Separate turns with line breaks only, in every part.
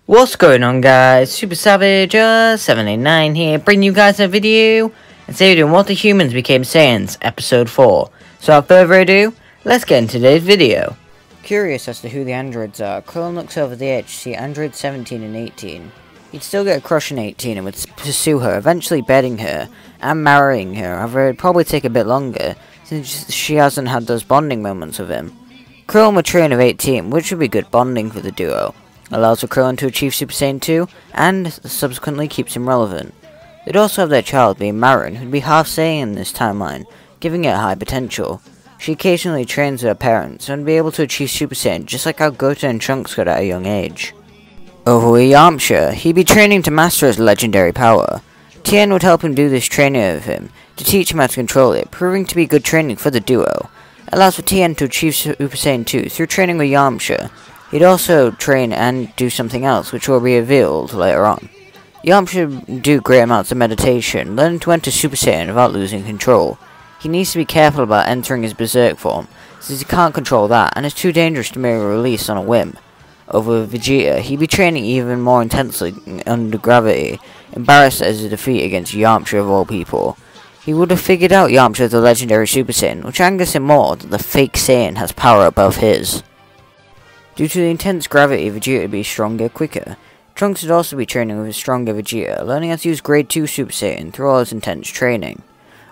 What's going on, guys? Super Savage 789 here, bringing you guys a video. And today we're doing What the Humans Became Saiyans, episode 4. So without further ado, let's get into today's video. Curious as to who the androids are, Krillin looks over the edge to see androids 17 and 18. He'd still get a crush on 18 and would pursue her, eventually bedding her and marrying her. However, it'd probably take a bit longer, since she hasn't had those bonding moments with him. Krillin would train with 18, which would be good bonding for the duo. Allows for Krillin to achieve Super Saiyan 2, and subsequently keeps him relevant. They'd also have their child being Marin, who'd be half Saiyan in this timeline, giving it high potential. She occasionally trains with her parents, and would be able to achieve Super Saiyan just like how Goten and Trunks got at a young age. Over with Yamcha, he'd be training to master his legendary power. Tien would help him do this training with him, to teach him how to control it, proving to be good training for the duo. It allows for Tien to achieve Super Saiyan 2 through training with Yamcha. He'd also train and do something else, which will be revealed later on. Yamcha should do great amounts of meditation, learning to enter Super Saiyan without losing control. He needs to be careful about entering his Berserk form, since he can't control that, and it's too dangerous to merely release on a whim. Over with Vegeta, he'd be training even more intensely under gravity, embarrassed at his defeat against Yamcha of all people. He would have figured out Yamcha as the legendary Super Saiyan, which angers him more that the fake Saiyan has power above his. Due to the intense gravity, Vegeta would be stronger quicker. Trunks would also be training with his stronger Vegeta, learning how to use Grade 2 Super Saiyan through all his intense training.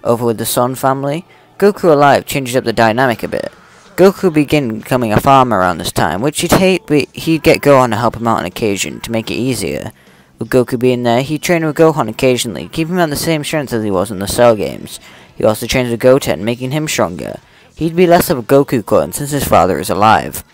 Over with the Son family, Goku alive changes up the dynamic a bit. Goku would begin becoming a farmer around this time, which he'd hate, but he'd get Gohan to help him out on occasion to make it easier. With Goku being there, he'd train with Gohan occasionally, keeping him at the same strength as he was in the Cell games. He also trains with Goten, making him stronger. He'd be less of a Goku clone since his father is alive.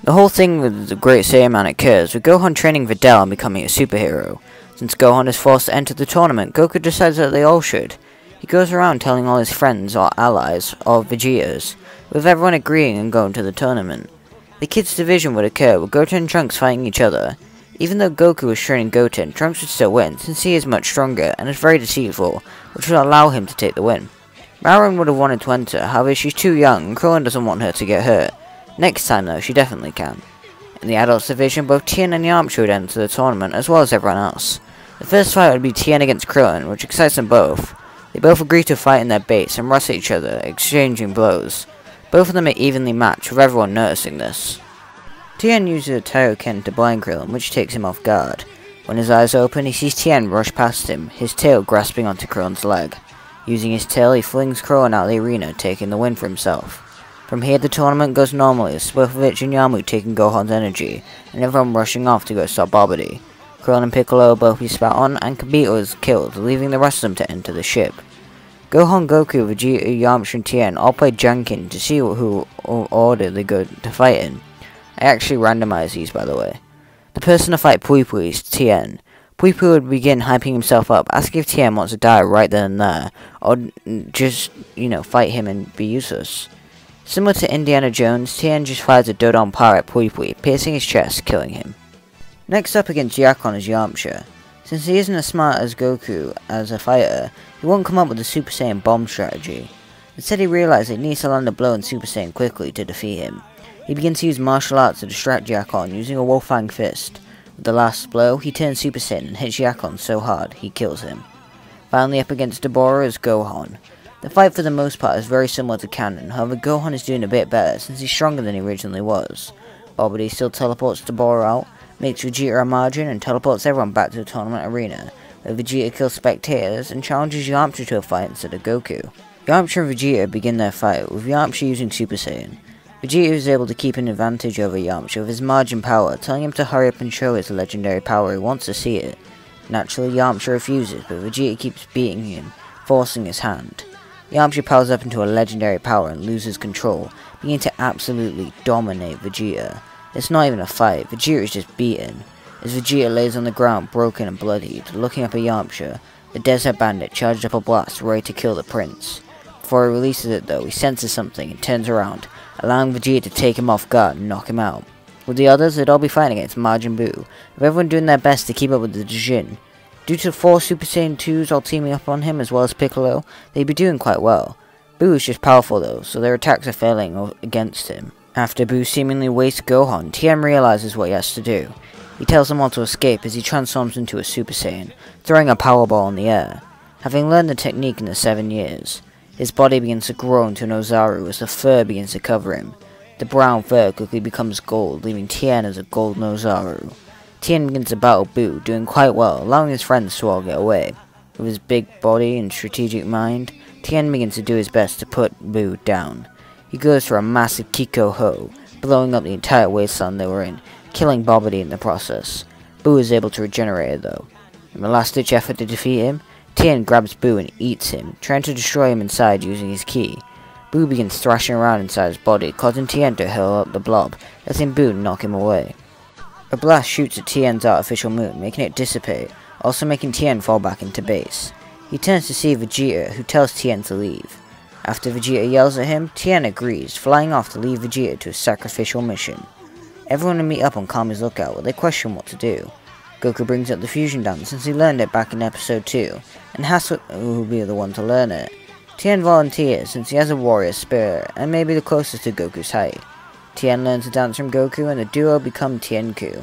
The whole thing with the Great Saiyan Man occurs with Gohan training Videl and becoming a superhero. Since Gohan is forced to enter the tournament, Goku decides that they all should. He goes around telling all his friends or allies or Vegetas, with everyone agreeing and going to the tournament. The kids' division would occur with Goten and Trunks fighting each other. Even though Goku was training Goten, Trunks would still win since he is much stronger and is very deceitful, which would allow him to take the win. Marin would have wanted to enter, however she's too young and Krillin doesn't want her to get hurt. Next time though, she definitely can. In the adults division, both Tien and Yamcha would enter the tournament, as well as everyone else. The first fight would be Tien against Krillin, which excites them both. They both agree to fight in their base and rush at each other, exchanging blows. Both of them are evenly matched, with everyone noticing this. Tien uses a Taiyoken to blind Krillin, which takes him off guard. When his eyes open, he sees Tien rush past him, his tail grasping onto Krillin's leg. Using his tail, he flings Krillin out of the arena, taking the win for himself. From here, the tournament goes normally, with Swiftwitch and Yamu taking Gohan's energy, and everyone rushing off to go stop Babidi. Krillin and Piccolo both be spat on, and Kibito is killed, leaving the rest of them to enter the ship. Gohan, Goku, Vegeta, Yamcha, and Tien all play Janken to see who order they go to fight in. I actually randomized these, by the way. The person to fight Pui Pui is Tien. Pui Pui would begin hyping himself up, asking if Tien wants to die right then and there, or just, fight him and be useless. Similar to Indiana Jones, Tien just fires a Dodon Power at Pui Pui, piercing his chest, killing him. Next up against Yakon is Yamcha. Since he isn't as smart as Goku as a fighter, he won't come up with a Super Saiyan bomb strategy. Instead, he realizes he needs to land a blow in Super Saiyan quickly to defeat him. He begins to use martial arts to distract Yakon using a Wolfang Fist. With the last blow, he turns Super Saiyan and hits Yakon so hard, he kills him. Finally up against Dabura is Gohan. The fight for the most part is very similar to canon, however Gohan is doing a bit better since he's stronger than he originally was. Babidi still teleports Dabura out, makes Vegeta a margin and teleports everyone back to the tournament arena, where Vegeta kills spectators and challenges Yamcha to a fight instead of Goku. Yamcha and Vegeta begin their fight, with Yamcha using Super Saiyan. Vegeta is able to keep an advantage over Yamcha with his margin power, telling him to hurry up and show his legendary power he wants to see it. Naturally, Yamcha refuses, but Vegeta keeps beating him, forcing his hand. Yamcha powers up into a legendary power and loses control, beginning to absolutely dominate Vegeta. It's not even a fight, Vegeta is just beaten. As Vegeta lays on the ground broken and bloodied, looking up at Yamcha, the Desert Bandit charges up a blast ready to kill the prince. Before he releases it though, he senses something and turns around, allowing Vegeta to take him off guard and knock him out. With the others, they'd all be fighting against Majin Buu, with everyone doing their best to keep up with the Jin. Due to 4 Super Saiyan 2s all teaming up on him as well as Piccolo, they'd be doing quite well. Buu is just powerful though, so their attacks are failing against him. After Buu seemingly wastes Gohan, Tien realizes what he has to do. He tells them all to escape as he transforms into a Super Saiyan, throwing a power ball in the air. Having learned the technique in the 7 years, his body begins to grow into an Ozaru as the fur begins to cover him. The brown fur quickly becomes gold, leaving Tien as a golden Ozaru. Tien begins to battle Boo, doing quite well, allowing his friends to all get away. With his big body and strategic mind, Tien begins to do his best to put Boo down. He goes for a massive Kiko Ho, blowing up the entire wasteland they were in, killing Bobbity in the process. Boo is able to regenerate though. In a last-ditch effort to defeat him, Tien grabs Boo and eats him, trying to destroy him inside using his ki. Boo begins thrashing around inside his body, causing Tien to hurl up the blob, letting Boo knock him away. A blast shoots at Tien's artificial moon, making it dissipate, also making Tien fall back into base. He turns to see Vegeta, who tells Tien to leave. After Vegeta yells at him, Tien agrees, flying off to lead Vegeta to a sacrificial mission. Everyone will meet up on Kami's lookout where they question what to do. Goku brings up the fusion dance since he learned it back in episode 2, and Hasu will be the one to learn it. Tien volunteers since he has a warrior spirit and may be the closest to Goku's height. Tien learns to dance from Goku and the duo become Tienku.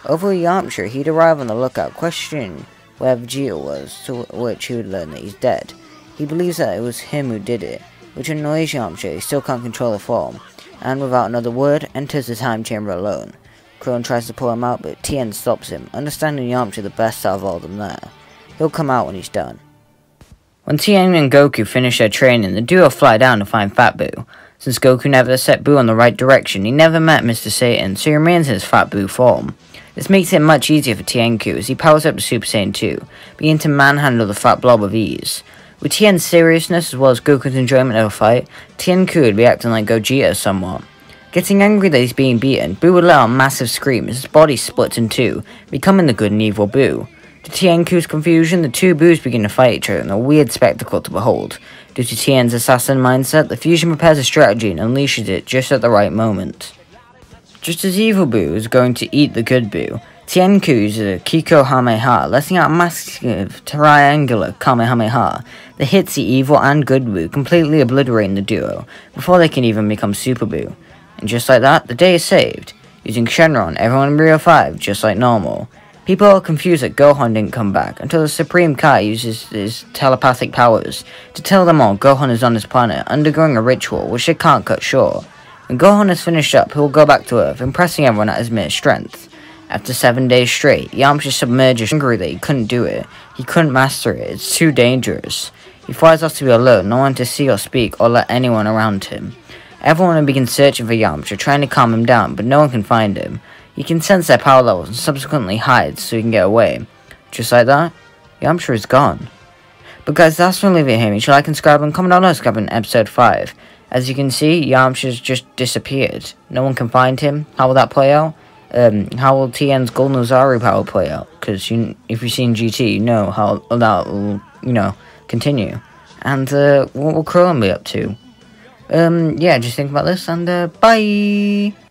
Over Yamcha, he'd arrive on the lookout questioning where Vegeta was, to which he would learn that he's dead. He believes that it was him who did it, which annoys Yamcha. He still can't control the form, and without another word, enters the time chamber alone. Krillin tries to pull him out, but Tien stops him, understanding Yamcha the best out of all of them there. He'll come out when he's done. When Tien and Goku finish their training, the duo fly down to find Fat Boo. Since Goku never set Boo in the right direction, he never met Mr. Satan, so he remains in his Fat Boo form. This makes it much easier for Tienku as he powers up to Super Saiyan 2, beginning to manhandle the fat blob with ease. With Tien's seriousness as well as Goku's enjoyment of a fight, Tienku would be acting like Gogeta somewhat. Getting angry that he's being beaten, Boo would let out a massive scream as his body splits in two, becoming the good and evil Boo. To Tienku's confusion, the two Boos begin to fight each other in a weird spectacle to behold. Due to Tien's assassin mindset, the fusion prepares a strategy and unleashes it just at the right moment. Just as evil Boo is going to eat the good Boo, Tienku uses a Kiko Kamehameha, letting out a massive triangular Kamehameha that hits the evil and good Boo, completely obliterating the duo, before they can even become Super Boo. And just like that, the day is saved. Using Shenron, everyone in Rio 5, just like normal. People are confused that Gohan didn't come back, until the Supreme Kai uses his telepathic powers to tell them all Gohan is on his planet, undergoing a ritual which they can't cut short. When Gohan is finished up, he will go back to Earth, impressing everyone at his mere strength. After 7 days straight, Yamcha submerges angry that he couldn't do it. He couldn't master it, it's too dangerous. He flies off to be alone, no one to see or speak or let anyone around him. Everyone begins searching for Yamcha, trying to calm him down, but no one can find him. He can sense their power levels and subsequently hides so he can get away. Just like that, Yamcha is gone. But guys, that's when leaving here. Make sure to like and subscribe and comment down below subscribe in episode 5. As you can see, Yamcha's just disappeared. No one can find him. How will that play out? How will Tien's Golden Ozaru power play out? Because if you've seen GT, you know how that will, continue. And what will Krillin be up to? Yeah, just think about this and bye!